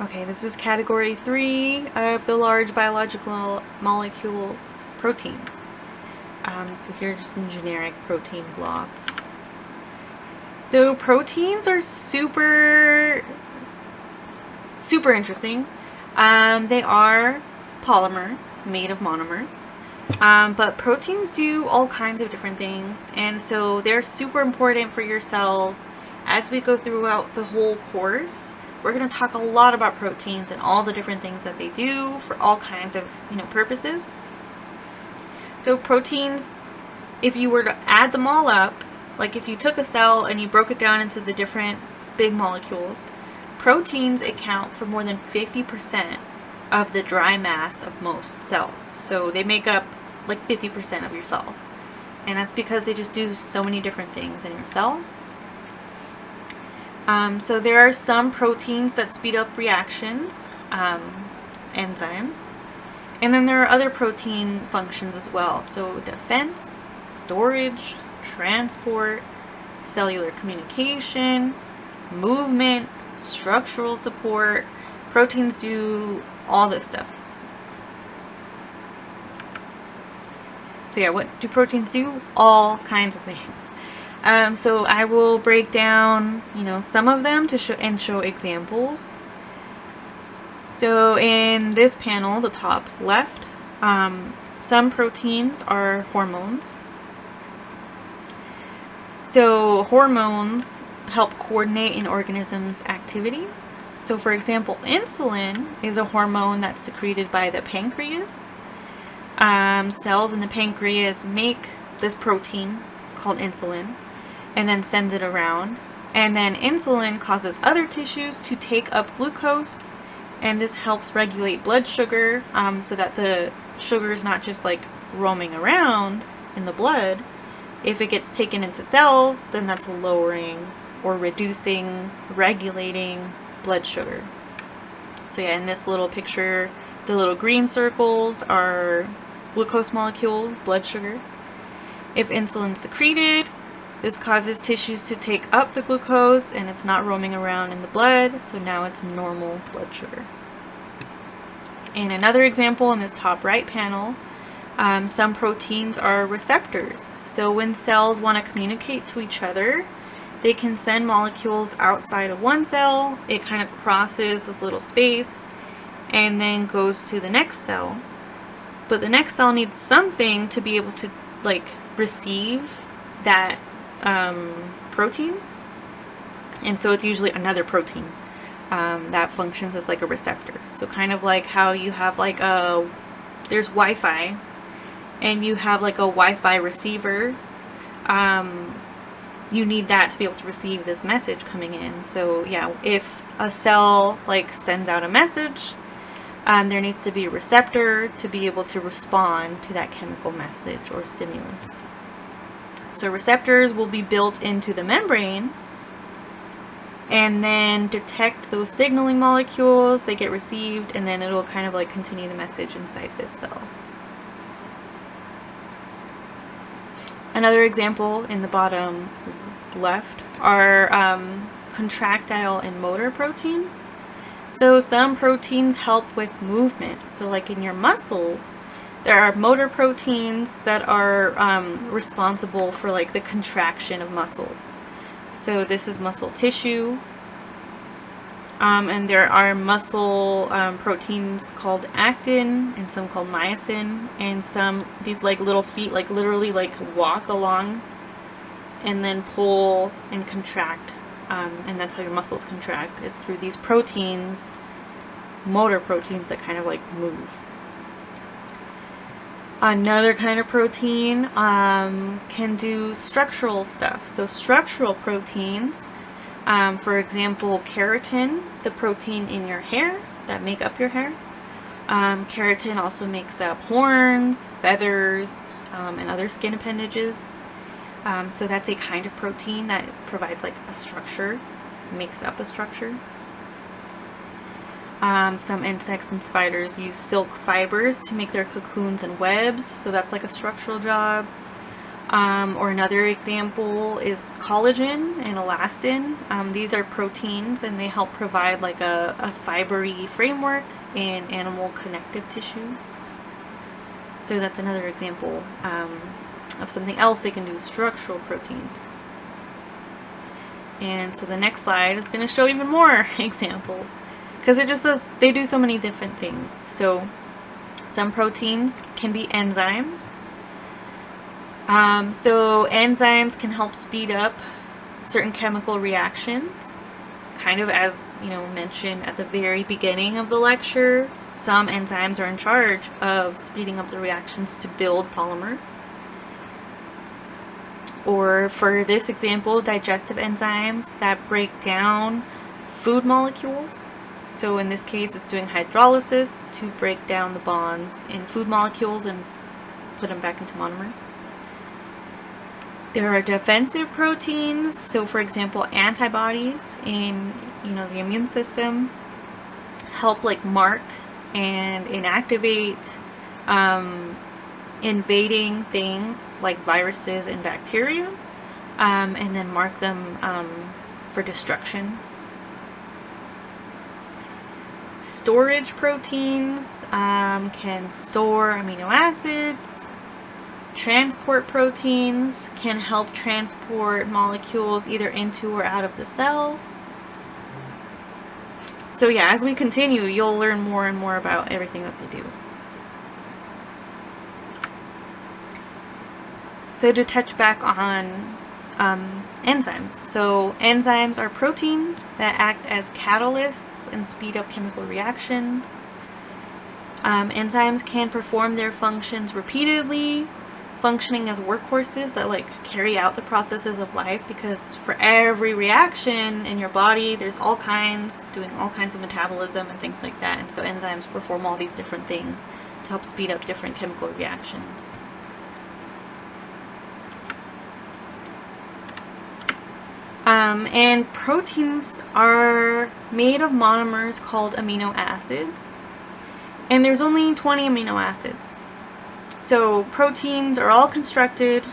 Okay, this is category 3 of the large biological molecules, proteins. So here are just some generic protein blobs. So proteins are super interesting. They are polymers made of monomers. But proteins do all kinds of different things, and so they're super important for your cells. As we go throughout the whole course, we're going to talk a lot about proteins and all the different things that they do for all kinds of purposes. So proteins, if you were to add them all up, like if you took a cell and you broke it down into the different big molecules, proteins account for more than 50% of the dry mass of most cells. So they make up like 50% of your cells. And that's because they just do so many different things in your cell. So there are some proteins that speed up reactions, enzymes. And then there are other protein functions as well. So defense, storage, transport, cellular communication, movement, structural support. Proteins do all this stuff. So yeah, what do proteins do? All kinds of things. So I will break down, some of them to show examples. So in this panel, the top left, some proteins are hormones. So hormones help coordinate an organism's activities. So for example, insulin is a hormone that's secreted by the pancreas. Cells in the pancreas make this protein called insulin and then sends it around. And then insulin causes other tissues to take up glucose, and this helps regulate blood sugar so that the sugar is not just like roaming around in the blood. If it gets taken into cells, then that's lowering or reducing, regulating blood sugar. So yeah, in this little picture, the little green circles are glucose molecules, blood sugar. If insulin's secreted, this causes tissues to take up the glucose and it's not roaming around in the blood, so now it's normal blood sugar. And another example in this top right panel, some proteins are receptors. So when cells want to communicate to each other, they can send molecules outside of one cell. It kind of crosses this little space and then goes to the next cell. But the next cell needs something to be able to receive that protein. And so it's usually another protein that functions as like a receptor. So kind of like how you have there's Wi-Fi and you have like a Wi-Fi receiver. You need that to be able to receive this message coming in. So yeah, if a cell sends out a message, there needs to be a receptor to be able to respond to that chemical message or stimulus. So receptors will be built into the membrane and then detect those signaling molecules. They get received, and then it'll kind of continue the message inside this cell. Another example in the bottom left are contractile and motor proteins. So some proteins help with movement. So in your muscles, there are motor proteins that are responsible for the contraction of muscles. So this is muscle tissue. And there are muscle proteins called actin and some called myosin, and some these little feet literally walk along and then pull and contract, and that's how your muscles contract, is through these proteins, motor proteins that kind of move. Another kind of protein can do structural stuff. So structural proteins, for example, keratin, the protein in your hair that make up your hair. Keratin also makes up horns, feathers, and other skin appendages. So that's a kind of protein that provides a structure, makes up a structure. Some insects and spiders use silk fibers to make their cocoons and webs, so that's a structural job. Or another example is collagen and elastin. These are proteins, and they help provide like a fibery framework in animal connective tissues. So that's another example of something else they can do, structural proteins. And so the next slide is going to show even more examples, because it just says they do so many different things. So some proteins can be enzymes. So enzymes can help speed up certain chemical reactions, kind of as mentioned at the very beginning of the lecture. Some enzymes are in charge of speeding up the reactions to build polymers. Or for this example, digestive enzymes that break down food molecules. So in this case, it's doing hydrolysis to break down the bonds in food molecules and put them back into monomers. There are defensive proteins, so for example, antibodies in the immune system help like mark and inactivate invading things like viruses and bacteria, and then mark them for destruction. Storage proteins can store amino acids. Transport proteins can help transport molecules either into or out of the cell. So yeah, as we continue, you'll learn more and more about everything that they do. So to touch back on enzymes. So enzymes are proteins that act as catalysts and speed up chemical reactions. Enzymes can perform their functions repeatedly, functioning as workhorses that like carry out the processes of life, because for every reaction in your body there's doing all kinds of metabolism and things like that, and so enzymes perform all these different things to help speed up different chemical reactions. And proteins are made of monomers called amino acids, and there's only 20 amino acids. So proteins are all constructed,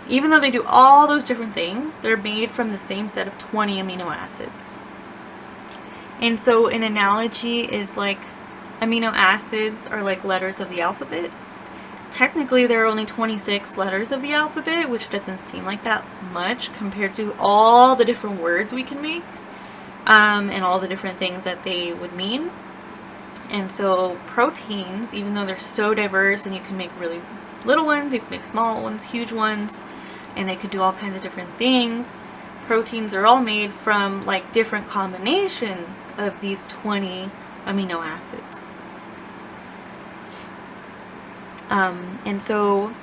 even though they do all those different things, they're made from the same set of 20 amino acids. And so an analogy is like amino acids are like letters of the alphabet. Technically there are only 26 letters of the alphabet, which doesn't seem like that much compared to all the different words we can make, and all the different things that they would mean. And so proteins, even though they're so diverse, and you can make really little ones, you can make small ones, huge ones, and they could do all kinds of different things, proteins are all made from like different combinations of these 20 amino acids. And so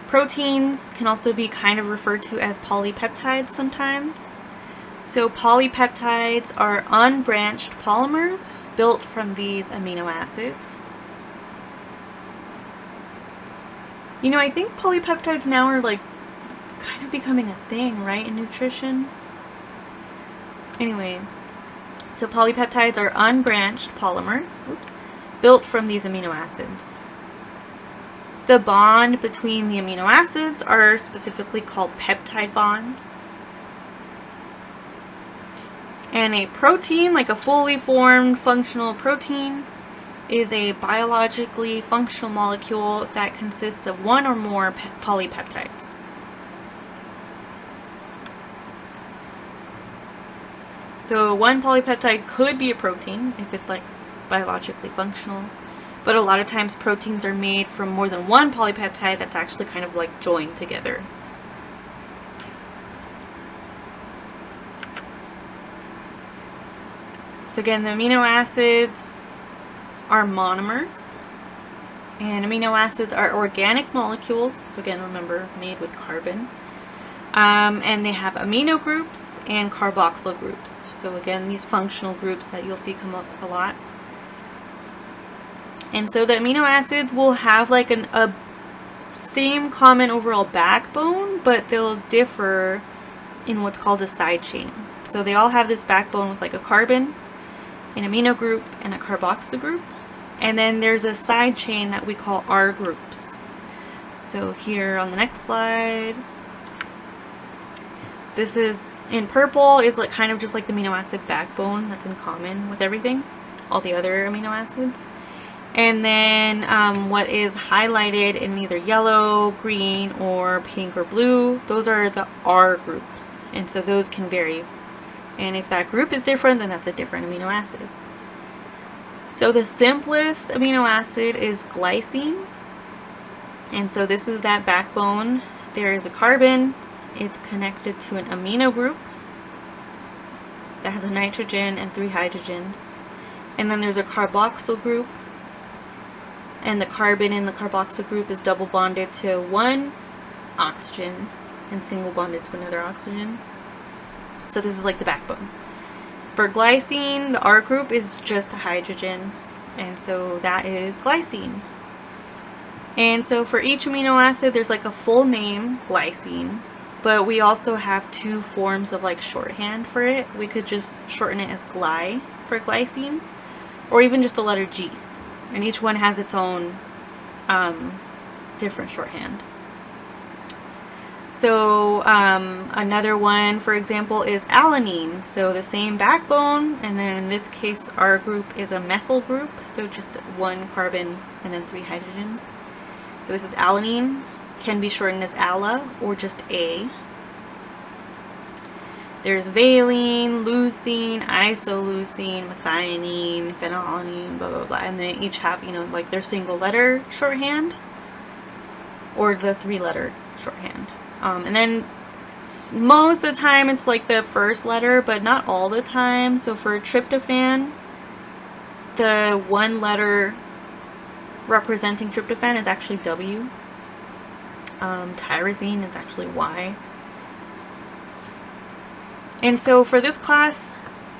proteins can also be kind of referred to as polypeptides sometimes. So polypeptides are unbranched polymers built from these amino acids. I think polypeptides now are like kind of becoming a thing, right, in nutrition? Anyway, so polypeptides are unbranched polymers, built from these amino acids. The bond between the amino acids are specifically called peptide bonds. And a protein, like a fully formed functional protein, is a biologically functional molecule that consists of one or more polypeptides. So one polypeptide could be a protein if it's like biologically functional, but a lot of times proteins are made from more than one polypeptide that's actually kind of like joined together. So again, the amino acids are monomers, and amino acids are organic molecules, so again, remember, made with carbon. And they have amino groups and carboxyl groups. So again, these functional groups that you'll see come up a lot. And so the amino acids will have like a same common overall backbone, but they'll differ in what's called a side chain. So they all have this backbone with like a carbon, an amino group, and a carboxyl group. And then there's a side chain that we call R groups. So here on the next slide, This is, in purple, is like kind of just like the amino acid backbone that's in common with everything, all the other amino acids. And then what is highlighted in either yellow, green, or pink or blue, those are the R groups. And so those can vary. And if that group is different, then that's a different amino acid. So the simplest amino acid is glycine. And so this is that backbone. There is a carbon. It's connected to an amino group that has a nitrogen and 3 hydrogens. And then there's a carboxyl group. And the carbon in the carboxyl group is double bonded to one oxygen and single bonded to another oxygen. So this is like the backbone. For glycine, the R group is just a hydrogen, and so that is glycine. And so for each amino acid, there's like a full name, glycine, but we also have 2 forms of like shorthand for it. We could just shorten it as gly for glycine, or even just the letter G. And each one has its own different shorthand. So another one, for example, is alanine. So the same backbone, and then in this case, our group is a methyl group. So just 1 carbon and then 3 hydrogens. So this is alanine, can be shortened as ALA or just A. There's valine, leucine, isoleucine, methionine, phenylalanine, blah, blah, blah. And they each have, you know, like their single letter shorthand or the 3-letter shorthand. And then most of the time it's like the first letter, but not all the time. So for tryptophan, the 1 letter representing tryptophan is actually W. Tyrosine is actually Y. And so for this class,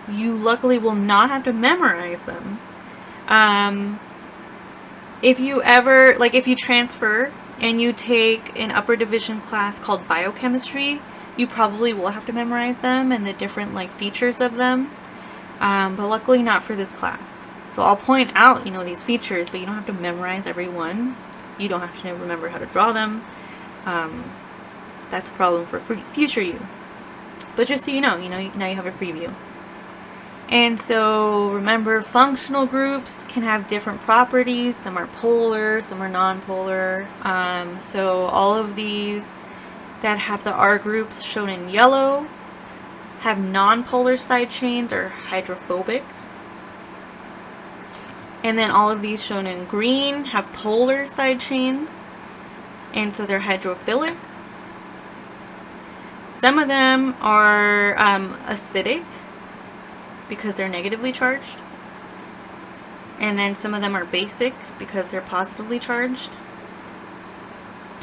you luckily will not have to memorize them. If you ever, like if you transfer and you take an upper division class called biochemistry, you probably will have to memorize them and the different like features of them. But luckily not for this class. So I'll point out, you know, these features, but you don't have to memorize every one. You don't have to remember how to draw them. That's a problem for future you. But just so you know, now you have a preview. And so remember, functional groups can have different properties. Some are polar, some are non-polar. So all of these that have the R groups shown in yellow have non-polar side chains or hydrophobic. And then all of these shown in green have polar side chains, and so they're hydrophilic. Some of them are acidic because they're negatively charged. And then some of them are basic because they're positively charged.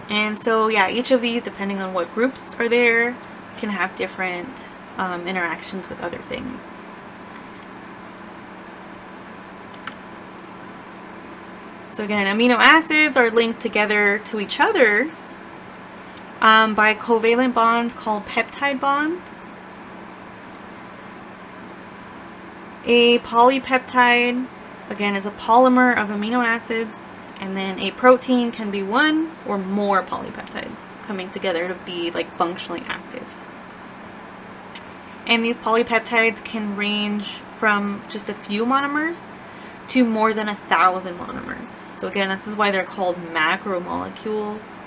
And so yeah, each of these, depending on what groups are there, can have different interactions with other things. So again, amino acids are linked together to each other by covalent bonds called peptide bonds. A polypeptide, again, is a polymer of amino acids, and then a protein can be 1 or more polypeptides coming together to be like functionally active. And these polypeptides can range from just a few monomers to more than 1,000 monomers. So again, this is why they're called macromolecules.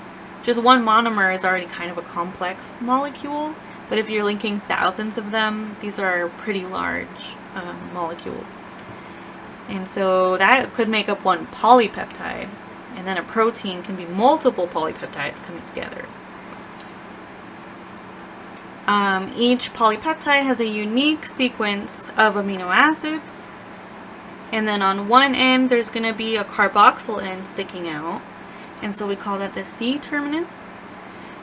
Just one monomer is already kind of a complex molecule, but if you're linking thousands of them, these are pretty large molecules. And so that could make up one polypeptide, and then a protein can be multiple polypeptides coming together. Each polypeptide has a unique sequence of amino acids, and then on one end there's going to be a carboxyl end sticking out, and so we call that the C terminus.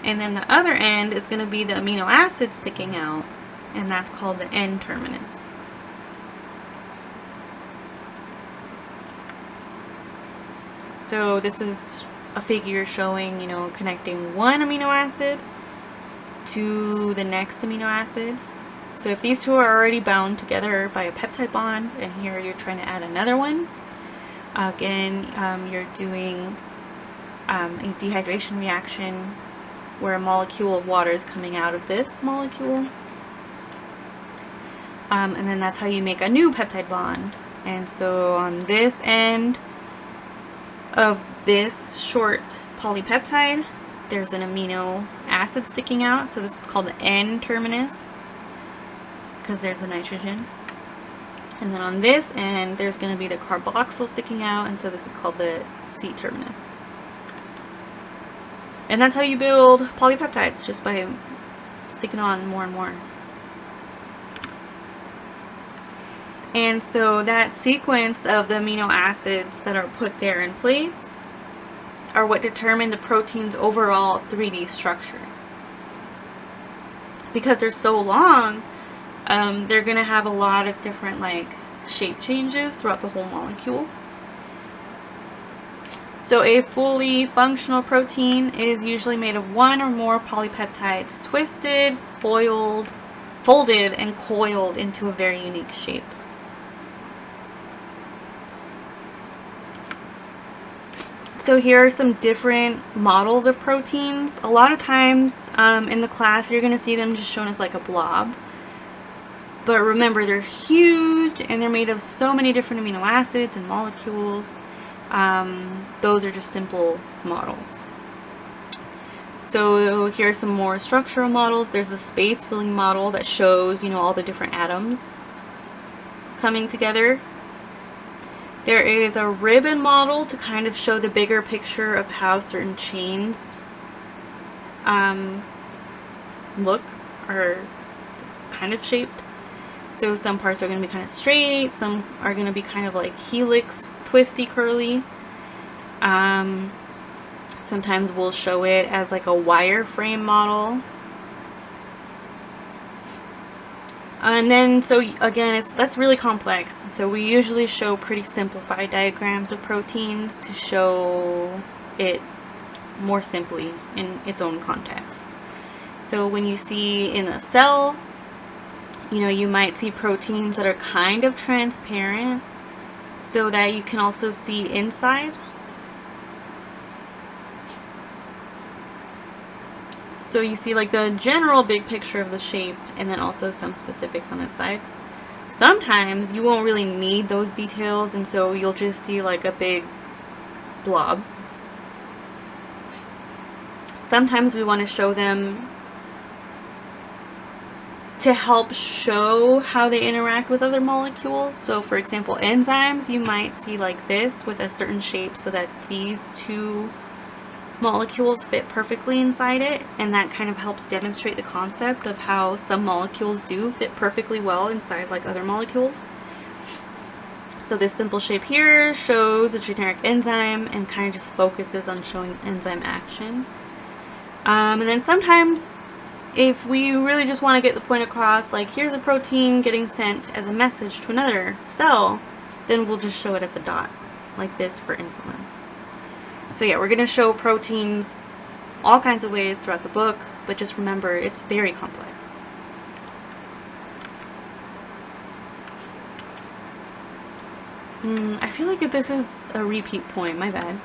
And then the other end is going to be the amino acid sticking out, and that's called the N terminus. So this is a figure showing, connecting one amino acid to the next amino acid. So if these two are already bound together by a peptide bond, and here you're trying to add another one, again, you're doing a dehydration reaction where a molecule of water is coming out of this molecule. And then that's how you make a new peptide bond. And so on this end of this short polypeptide, there's an amino acid sticking out. So this is called the N terminus because there's a nitrogen. And then on this end, there's going to be the carboxyl sticking out, and so this is called the C terminus. And that's how you build polypeptides, just by sticking on more and more. And so that sequence of the amino acids that are put there in place are what determine the protein's overall 3D structure. Because they're so long, they're going to have a lot of different shape changes throughout the whole molecule. So a fully functional protein is usually made of one or more polypeptides twisted, folded, and coiled into a very unique shape. So here are some different models of proteins. A lot of times in the class you're going to see them just shown as like a blob. But remember, they're huge and they're made of so many different amino acids and molecules. Those are just simple models. So here are some more structural models. There's the space filling model that shows, all the different atoms coming together. There is a ribbon model to kind of show the bigger picture of how certain chains look or kind of shaped. So some parts are going to be kind of straight, some are going to be kind of like helix, twisty, curly. Sometimes we'll show it as like a wireframe model. And then, so again, that's really complex. So we usually show pretty simplified diagrams of proteins to show it more simply in its own context. So when you see in a cell, you might see proteins that are kind of transparent so that you can also see inside. So you see like the general big picture of the shape and then also some specifics on its side. Sometimes you won't really need those details, and so you'll just see like a big blob. Sometimes we want to show them to help show how they interact with other molecules. So for example, enzymes, you might see like this with a certain shape so that these two molecules fit perfectly inside it, and that kind of helps demonstrate the concept of how some molecules do fit perfectly well inside like other molecules. So this simple shape here shows a generic enzyme and kind of just focuses on showing enzyme action. And then sometimes if we really just want to get the point across, like here's a protein getting sent as a message to another cell, then we'll just show it as a dot, like this for insulin. So yeah, we're going to show proteins all kinds of ways throughout the book, but just remember, it's very complex. I feel like this is a repeat point, my bad.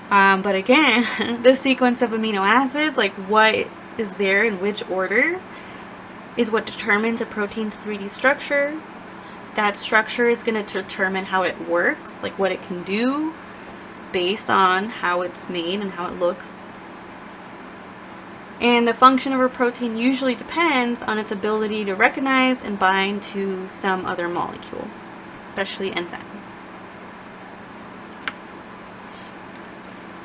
But again, the sequence of amino acids, like what is there in which order, is what determines a protein's 3D structure. That structure is going to determine how it works, like what it can do, based on how it's made and how it looks. And the function of a protein usually depends on its ability to recognize and bind to some other molecule, especially enzymes.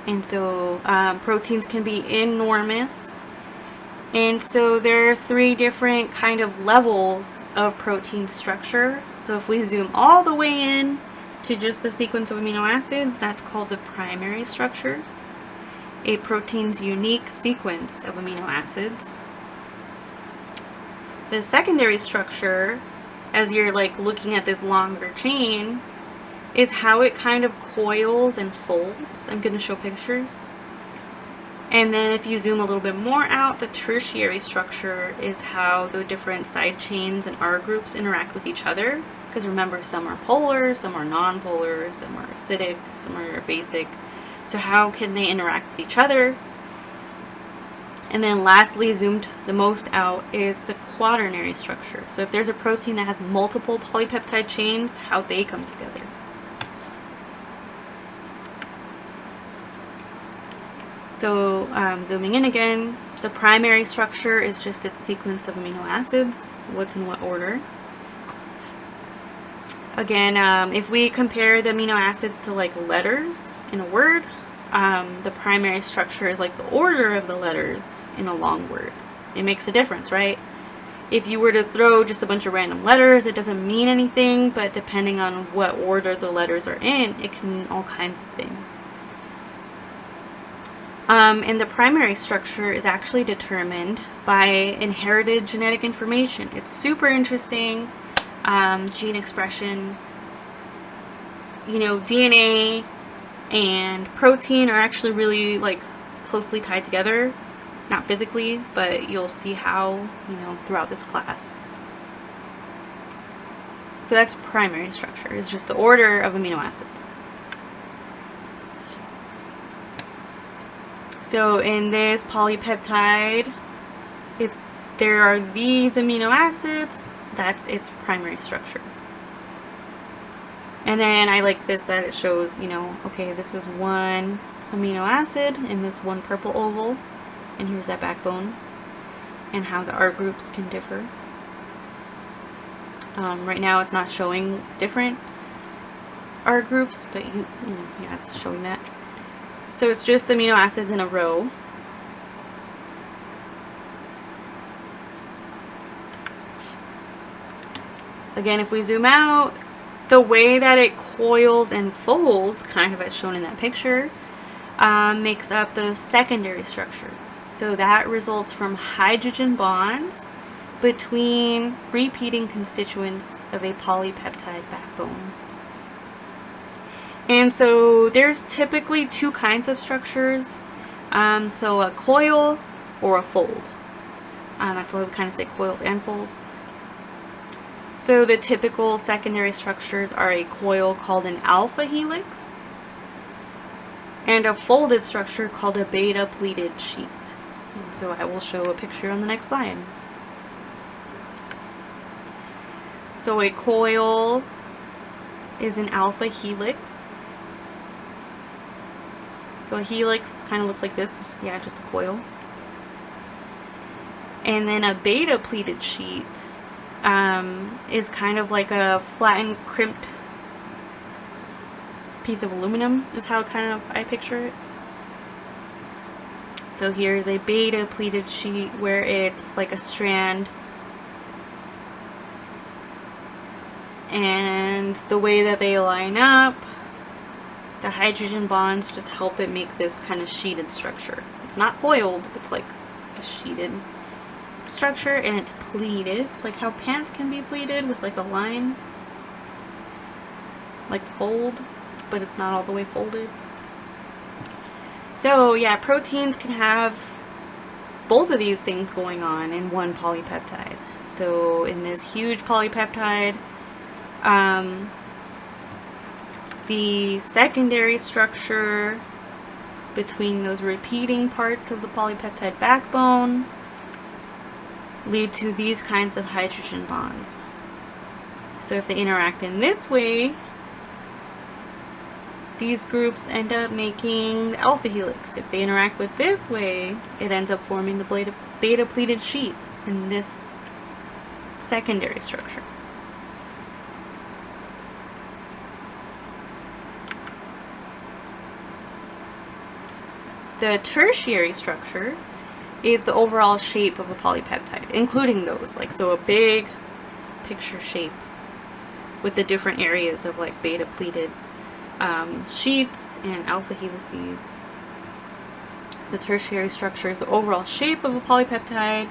And so proteins can be enormous. And so there are 3 different kind of levels of protein structure. So if we zoom all the way in to just the sequence of amino acids, that's called the primary structure. A protein's unique sequence of amino acids. The secondary structure, as you're like looking at this longer chain, is how it kind of coils and folds. I'm going to show pictures. And then if you zoom a little bit more out, the tertiary structure is how the different side chains and R groups interact with each other. Because remember, some are polar, some are non-polar, some are acidic, some are basic. So how can they interact with each other? And then lastly, zoomed the most out, is the quaternary structure. So if there's a protein that has multiple polypeptide chains, how they come together. So zooming in again, the primary structure is just its sequence of amino acids, what's in what order. Again, if we compare the amino acids to like letters in a word, the primary structure is like the order of the letters in a long word. It makes a difference, right? If you were to throw just a bunch of random letters, it doesn't mean anything, but depending on what order the letters are in, it can mean all kinds of things. And the primary structure is actually determined by inherited genetic information. It's super interesting. Gene expression, DNA and protein are actually really like closely tied together, not physically, but you'll see how, throughout this class. So that's primary structure, it's just the order of amino acids. So in this polypeptide, if there are these amino acids, that's its primary structure. And then I like this, that it shows, okay, this is one amino acid in this one purple oval, and here's that backbone, and how the R groups can differ. Right now it's not showing different R groups, but yeah, it's showing that. So it's just amino acids in a row. Again, if we zoom out, the way that it coils and folds, kind of as shown in that picture, makes up the secondary structure. So that results from hydrogen bonds between repeating constituents of a polypeptide backbone. And so there's typically two kinds of structures. So a coil or a fold. That's why we kind of say coils and folds. So the typical secondary structures are a coil called an alpha helix and a folded structure called a beta pleated sheet. And so I will show a picture on the next slide. So a coil is an alpha helix. So a helix kind of looks like this, yeah, just a coil. And then a beta pleated sheet is kind of like a flattened, crimped piece of aluminum, is how I picture it. So here's a beta pleated sheet where it's like a strand, and the way that they line up, the hydrogen bonds just help it make this kind of sheeted structure. It's not coiled, it's like a sheeted structure, and it's pleated, like how pants can be pleated with like a line, like fold, but it's not all the way folded. So yeah, proteins can have both of these things going on in one polypeptide. So in this huge polypeptide, the secondary structure between those repeating parts of the polypeptide backbone lead to these kinds of hydrogen bonds. So if they interact in this way, these groups end up making the alpha helix. If they interact with this way, it ends up forming the beta pleated sheet in this secondary structure. The tertiary structure is the overall shape of a polypeptide, including those, like, so a big picture shape with the different areas of like beta pleated sheets and alpha helices. The tertiary structure is the overall shape of a polypeptide,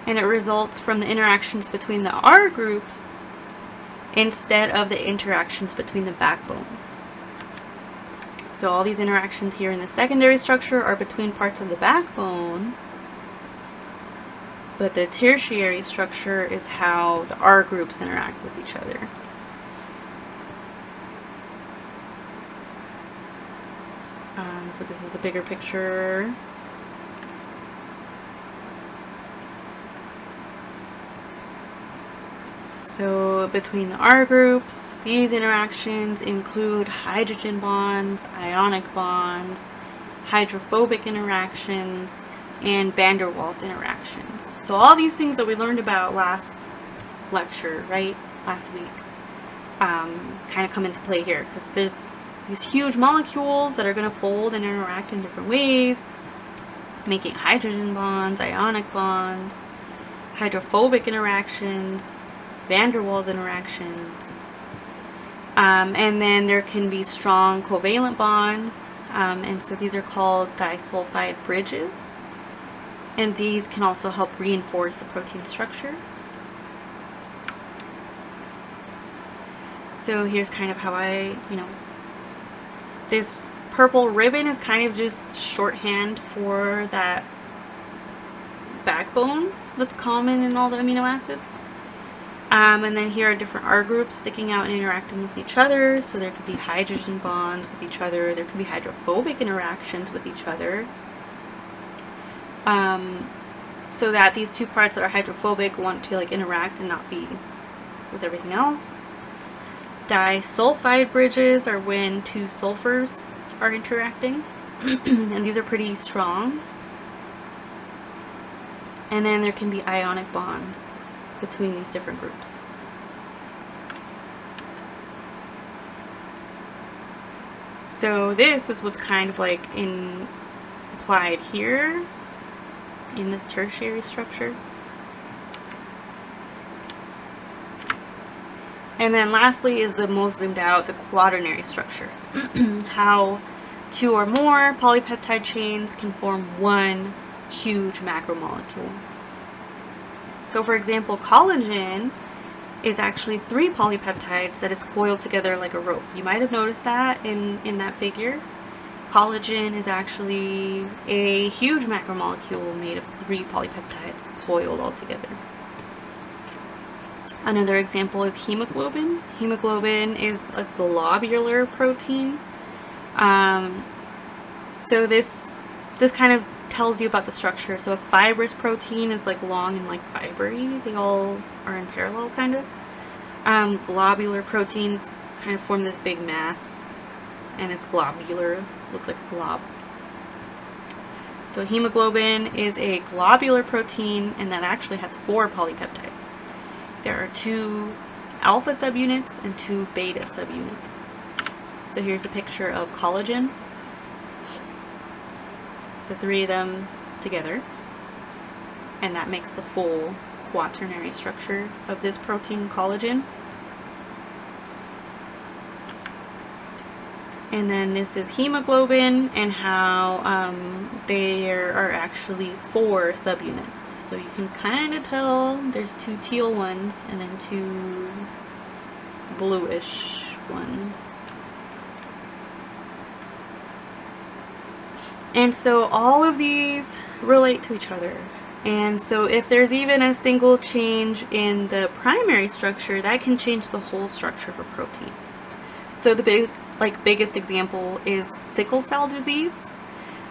and it results from the interactions between the R groups instead of the interactions between the backbone. So all these interactions here in the secondary structure are between parts of the backbone, but the tertiary structure is how the R groups interact with each other. So this is the bigger picture. So between the R groups, these interactions include hydrogen bonds, ionic bonds, hydrophobic interactions, and van der Waals interactions. So all these things that we learned about last lecture, right, last week, kind of come into play here, because there's these huge molecules that are going to fold and interact in different ways, making hydrogen bonds, ionic bonds, hydrophobic interactions, van der Waals interactions, and then there can be strong covalent bonds, and so these are called disulfide bridges, and these can also help reinforce the protein structure. So here's kind of how this purple ribbon is kind of just shorthand for that backbone that's common in all the amino acids. And then here are different R groups sticking out and interacting with each other. So there could be hydrogen bonds with each other. There can be hydrophobic interactions with each other. So that these two parts that are hydrophobic want to interact and not be with everything else. Disulfide bridges are when two sulfurs are interacting, and these are pretty strong. And then there can be ionic bonds between these different groups. So this is what's kind of applied here in this tertiary structure. And then lastly is the most zoomed out, the quaternary structure. How two or more polypeptide chains can form one huge macromolecule. So for example, collagen is actually 3 polypeptides that is coiled together like a rope. You might have noticed that in that figure. Collagen is actually a huge macromolecule made of 3 polypeptides coiled all together. Another example is hemoglobin. Hemoglobin is a globular protein. So this kind of tells you about the structure. So a fibrous protein is long and fibery. They all are in parallel kind of. Globular proteins kind of form this big mass, and it's globular, looks like a glob. So hemoglobin is a globular protein, and that actually has 4 polypeptides. There are 2 alpha subunits and 2 beta subunits. So here's a picture of collagen. So 3 of them together, and that makes the full quaternary structure of this protein, collagen. And then this is hemoglobin, and how there are actually 4 subunits. So you can kind of tell there's 2 teal ones and then 2 bluish ones. And so all of these relate to each other. And so if there's even a single change in the primary structure, that can change the whole structure of a protein. So the biggest example is sickle cell disease.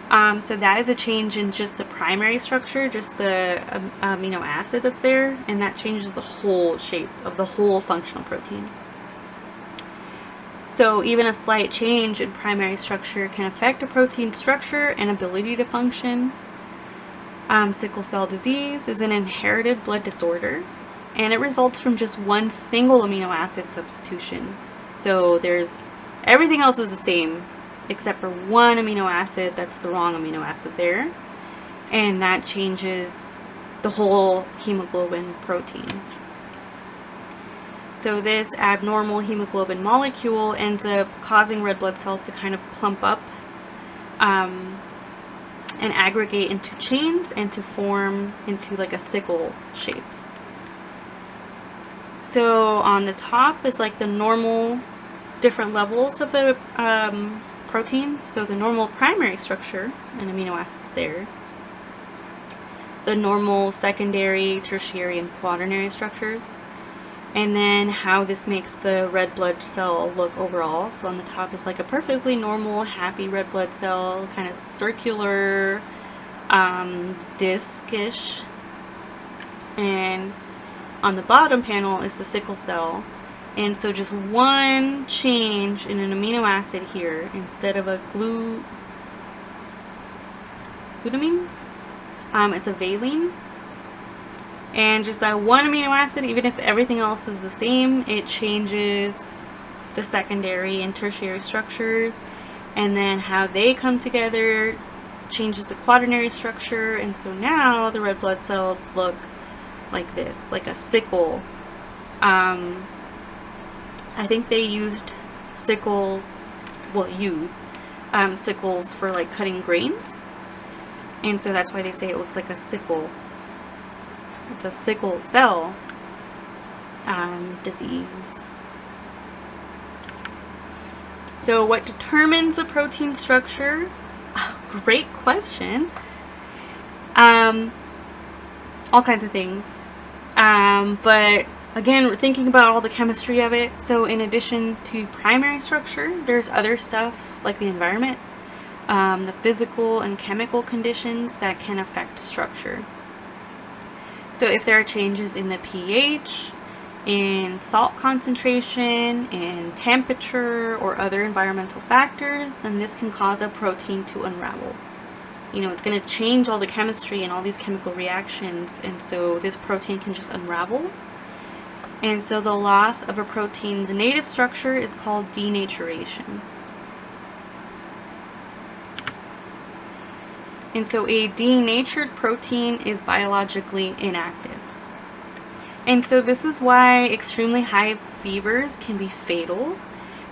So that is a change in just the primary structure, just the amino acid that's there, and that changes the whole shape of the whole functional protein. So even a slight change in primary structure can affect a protein's structure and ability to function. Sickle cell disease is an inherited blood disorder, and it results from just one single amino acid substitution. So everything else is the same except for one amino acid that's the wrong amino acid there, and that changes the whole hemoglobin protein. So this abnormal hemoglobin molecule ends up causing red blood cells to kind of clump up and aggregate into chains and to form into a sickle shape. So on the top is the normal different levels of the protein. So the normal primary structure and amino acids there. The normal secondary, tertiary, and quaternary structures. And then how this makes the red blood cell look overall. So on the top is a perfectly normal, happy red blood cell, kind of circular, disc-ish. And on the bottom panel is the sickle cell. And so just one change in an amino acid here, instead of a glutamine, it's a valine. And just that one amino acid, even if everything else is the same, it changes the secondary and tertiary structures, and then how they come together changes the quaternary structure. And so now the red blood cells look like this, like a sickle. I think they used sickles, sickles for like cutting grains, and so that's why they say it looks like a sickle. It's a sickle cell disease. So what determines the protein structure? Great question. All kinds of things. But again, we're thinking about all the chemistry of it. So in addition to primary structure, there's other stuff like the environment, the physical and chemical conditions that can affect structure. So if there are changes in the pH, in salt concentration, in temperature, or other environmental factors, then this can cause a protein to unravel. You know, it's going to change all the chemistry and all these chemical reactions, and so this protein can just unravel. And so the loss of a protein's native structure is called denaturation. And so a denatured protein is biologically inactive. And so this is why extremely high fevers can be fatal,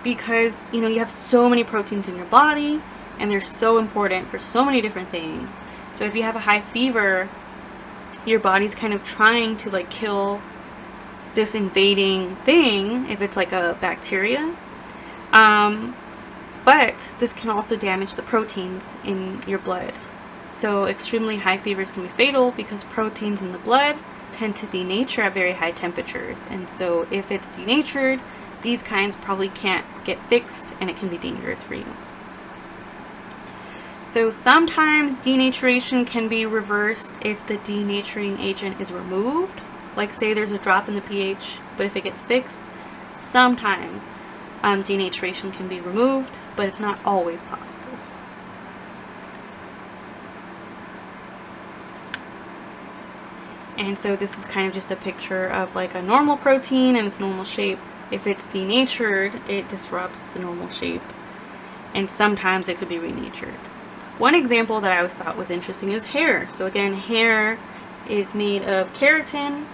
because, you know, you have so many proteins in your body and they're so important for so many different things. So if you have a high fever, your body's kind of trying to like kill this invading thing, if it's like a bacteria. But this can also damage the proteins in your blood. So extremely high fevers can be fatal because proteins in the blood tend to denature at very high temperatures. And so if it's denatured, these kinds probably can't get fixed and it can be dangerous for you. So sometimes denaturation can be reversed if the denaturing agent is removed. Like say there's a drop in the pH, but if it gets fixed, sometimes denaturation can be removed, but it's not always possible. And so this is kind of just a picture of like a normal protein and its normal shape. If it's denatured, it disrupts the normal shape, and sometimes it could be renatured. One example that I always thought was interesting is hair. So again, hair is made of keratin,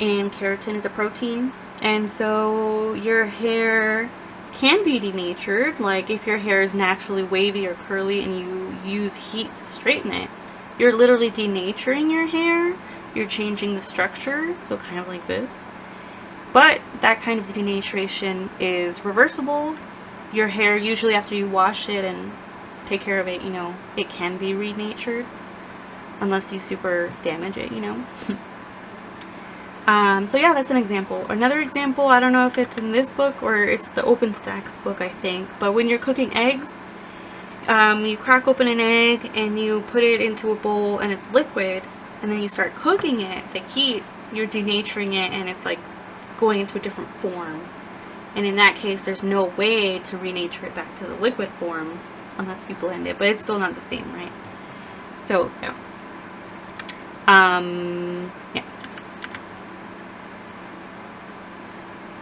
and keratin is a protein. And so your hair can be denatured, like if your hair is naturally wavy or curly and you use heat to straighten it, you're literally denaturing your hair. You're changing the structure, so kind of like this. But that kind of denaturation is reversible. Your hair, usually after you wash it and take care of it, you know, it can be renatured, unless you super damage it, you know. So yeah, that's an example. Another example, I don't know if it's in this book or it's the OpenStax book, I think, but when you're cooking eggs, you crack open an egg and you put it into a bowl and it's liquid, and then you start cooking it, the heat, you're denaturing it, and it's like going into a different form. And in that case, there's no way to renature it back to the liquid form unless you blend it, but it's still not the same, right? So, yeah. Yeah.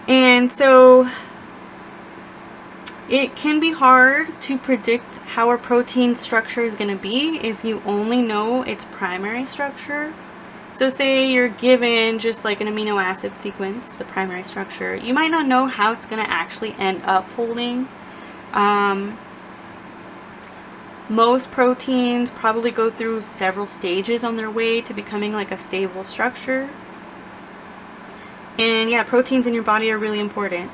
And so it can be hard to predict how a protein structure is going to be if you only know its primary structure. So say you're given just like an amino acid sequence, the primary structure, you might not know how it's going to actually end up folding. Most proteins probably go through several stages on their way to becoming like a stable structure. And yeah, proteins in your body are really important.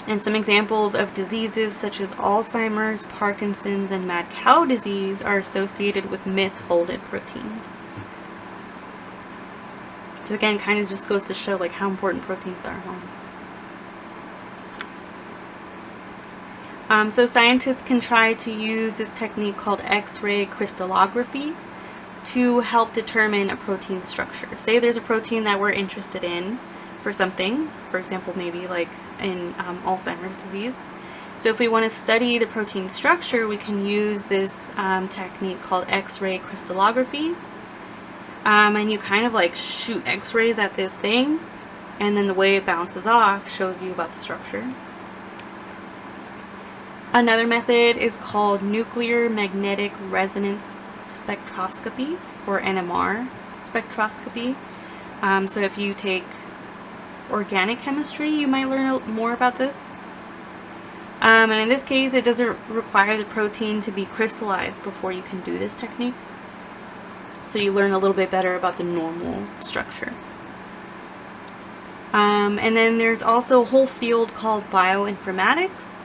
And some examples of diseases such as Alzheimer's, Parkinson's, and mad cow disease are associated with misfolded proteins. So again, kind of just goes to show like how important proteins are. So scientists can try to use this technique called X-ray crystallography to help determine a protein structure. Say there's a protein that we're interested in for something, for example, maybe like in Alzheimer's disease. So if we want to study the protein structure, we can use this technique called X-ray crystallography. And you kind of like shoot X-rays at this thing, and then the way it bounces off shows you about the structure. Another method is called nuclear magnetic resonance spectroscopy, or NMR spectroscopy. So if you take organic chemistry, you might learn more about this. And in this case, it doesn't require the protein to be crystallized before you can do this technique. So you learn a little bit better about the normal structure. And then there's also a whole field called bioinformatics.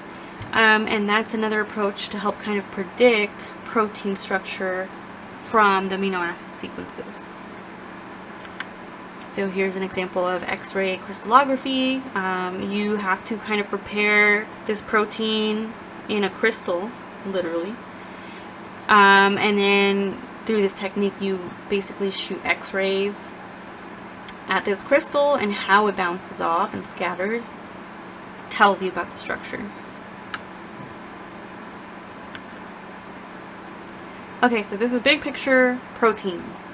And that's another approach to help kind of predict protein structure from the amino acid sequences. So here's an example of X-ray crystallography. You have to kind of prepare this protein in a crystal, literally. And then through this technique, you basically shoot X-rays at this crystal, and how it bounces off and scatters tells you about the structure. Okay, so this is big picture proteins.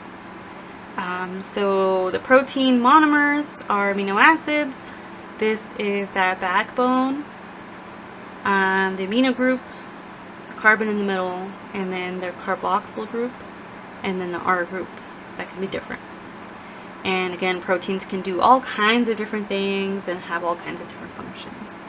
So the protein monomers are amino acids. This is that backbone, the amino group, the carbon in the middle, and then the carboxyl group, and then the R group. That can be different. And again, proteins can do all kinds of different things and have all kinds of different functions.